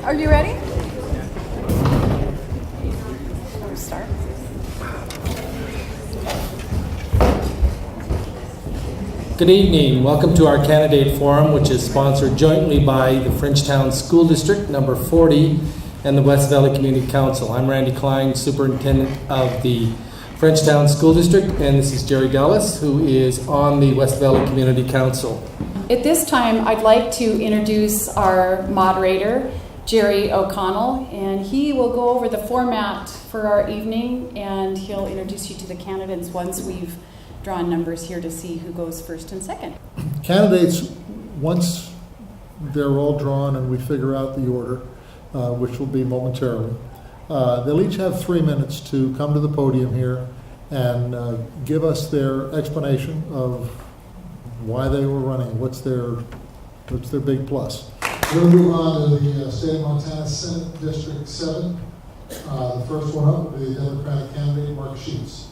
Are you ready? Start. Good evening. Welcome to our candidate forum, which is sponsored jointly by the Frenchtown School District number 40 and the West Valley Community Council. I'm Randy Klein, Superintendent of the Frenchtown School District, and this is Jerry Dallas, who is on the West Valley Community Council. At this time, I'd like to introduce our moderator, Jerry O'Connell, and he will go over the format for our evening, and he'll introduce you to the candidates once we've drawn numbers here to see who goes first and second. Candidates, once they're all drawn and we figure out the order, which will be momentarily, they'll each have 3 minutes to come to the podium here and give us their explanation of why they were running, what's their big plus. We're going to move on to the State of Montana Senate District 7. The first one up will be the Democratic candidate, Mark Sheets.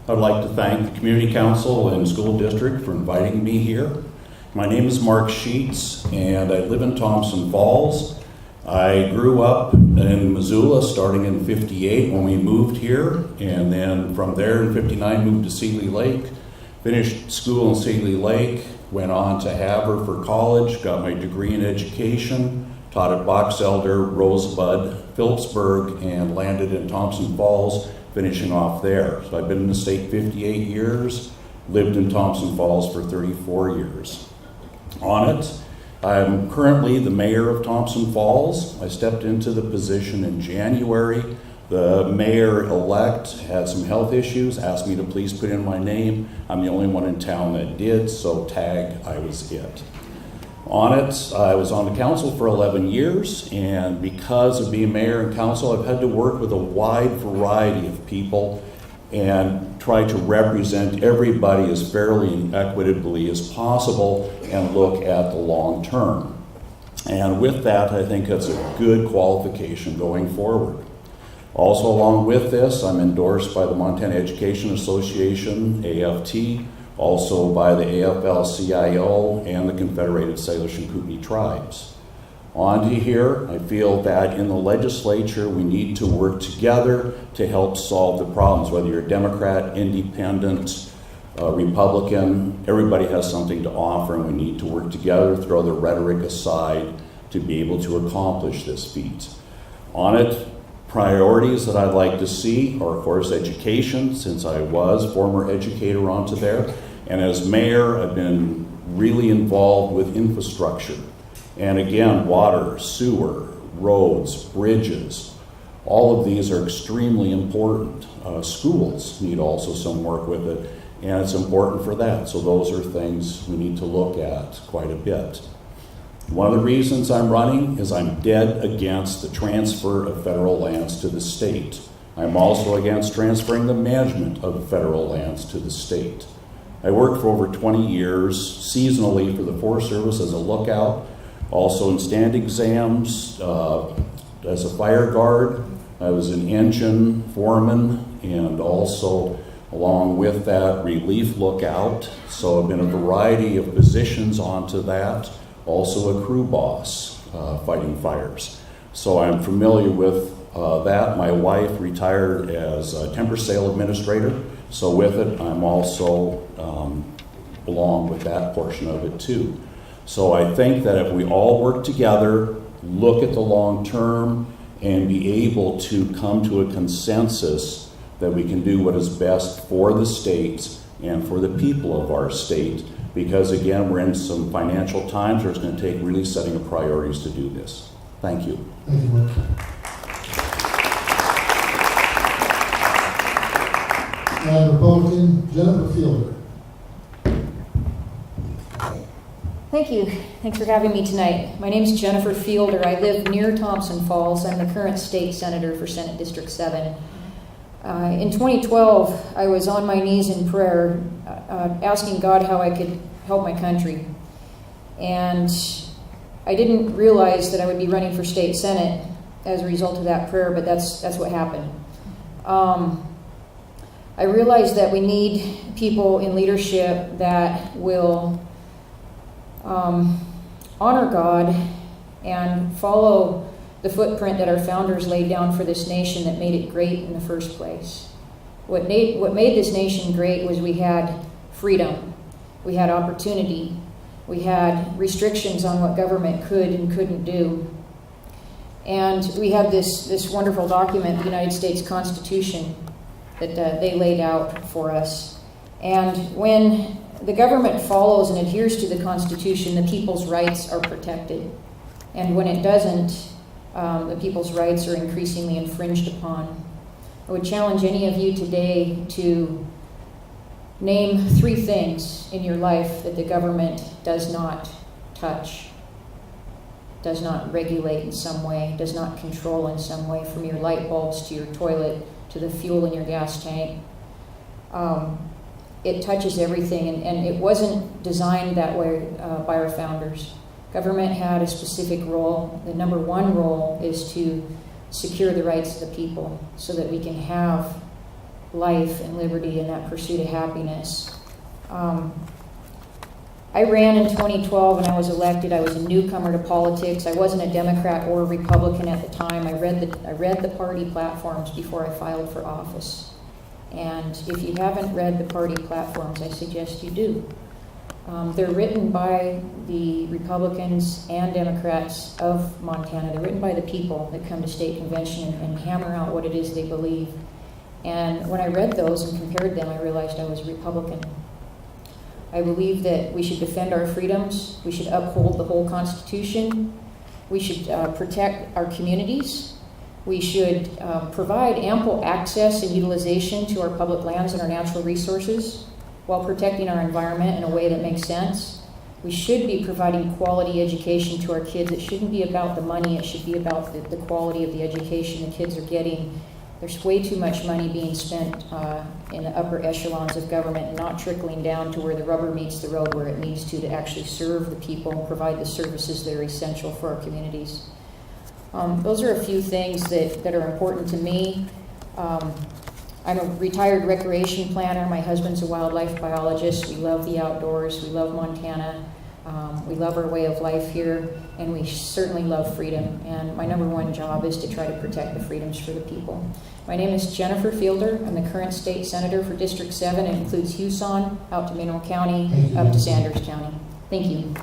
I'd like to thank the Community Council and School District for inviting me here. My name is Mark Sheets, and I live in Thompson Falls. I grew up in Missoula starting in '58 when we moved here, and then from there in '59 moved to Seeley Lake. Finished school in Seeley Lake, went on to Havre for college, got my degree in education, taught at Box Elder, Rosebud, Phillipsburg, and landed in Thompson Falls, finishing off there. So I've been in the state 58 years, lived in Thompson Falls for 34 years. On it, I'm currently the mayor of Thompson Falls. I stepped into the position in January. The mayor-elect had some health issues, asked me to please put in my name. I'm the only one in town that did, so tag, I was it. On it, I was on the council for 11 years, and because of being mayor and council, I've had to work with a wide variety of people and try to represent everybody as fairly and equitably as possible and look at the long term. And with that, I think that's a good qualification going forward. Also, along with this, I'm endorsed by the Montana Education Association, AFT, also by the AFL-CIO and the Confederated Salish and Kootenai Tribes. On to here, I feel that in the legislature we need to work together to help solve the problems, whether you're Democrat, Independent, Republican, everybody has something to offer, and we need to work together, throw the rhetoric aside to be able to accomplish this feat. On it, priorities that I'd like to see are, of course, education, since I was former educator onto there. And as mayor, I've been really involved with infrastructure. And again, water, sewer, roads, bridges, all of these are extremely important. Schools need also some work with it, and it's important for that. So those are things we need to look at quite a bit. One of the reasons I'm running is I'm dead against the transfer of federal lands to the state. I'm also against transferring the management of federal lands to the state. I worked for over 20 years seasonally for the Forest Service as a lookout, also in stand exams as a fire guard. I was an engine foreman and also along with that relief lookout. So I've been a variety of positions onto that. Also a crew boss fighting fires. So I'm familiar with that. My wife retired as a timber sale administrator. So with it, I'm also along with that portion of it too. So I think that if we all work together, look at the long term, and be able to come to a consensus that we can do what is best for the state and for the people of our state. Because again, we're in some financial times where it's going to take really setting of priorities to do this. Thank you. Thank you, Mark. And Republican, Jennifer Fielder. Thank you. Thanks for having me tonight. My name is Jennifer Fielder. I live near Thompson Falls. I'm the current state senator for Senate District 7. In 2012, I was on my knees in prayer, asking God how I could help my country. And I didn't realize that I would be running for state senate as a result of that prayer, but that's what happened. I realized that we need people in leadership that will honor God and follow the footprint that our founders laid down for this nation that made it great in the first place. What made this nation great was we had freedom, we had opportunity, we had restrictions on what government could and couldn't do. And we had this wonderful document, the United States Constitution, that they laid out for us. And when the government follows and adheres to the Constitution, the people's rights are protected. And when it doesn't, the people's rights are increasingly infringed upon. I would challenge any of you today to name 3 things in your life that the government does not touch, does not regulate in some way, does not control in some way, from your light bulbs to your toilet to the fuel in your gas tank. It touches everything, and it wasn't designed that way by our founders. Government had a specific role. The number 1 role is to secure the rights of the people so that we can have life and liberty and that pursuit of happiness. I ran in 2012 and I was elected. I was a newcomer to politics. I wasn't a Democrat or a Republican at the time. I read the party platforms before I filed for office. And if you haven't read the party platforms, I suggest you do. They're written by the Republicans and Democrats of Montana. They're written by the people that come to state convention and hammer out what it is they believe. And when I read those and compared them, I realized I was a Republican. I believe that we should defend our freedoms. We should uphold the whole Constitution. We should protect our communities. We should provide ample access and utilization to our public lands and our natural resources while protecting our environment in a way that makes sense. We should be providing quality education to our kids. It shouldn't be about the money. It should be about the quality of the education the kids are getting. There's way too much money being spent in the upper echelons of government and not trickling down to where the rubber meets the road, where it needs to actually serve the people and provide the services that are essential for our communities. Those are a few things that are important to me. I'm a retired recreation planner. My husband's a wildlife biologist. We love the outdoors. We love Montana. We love our way of life here, and we certainly love freedom. And my number 1 job is to try to protect the freedoms for the people. My name is Jennifer Fielder. I'm the current state senator for District 7. It includes Huson, out to Mineral County, up to Sanders County. Thank you.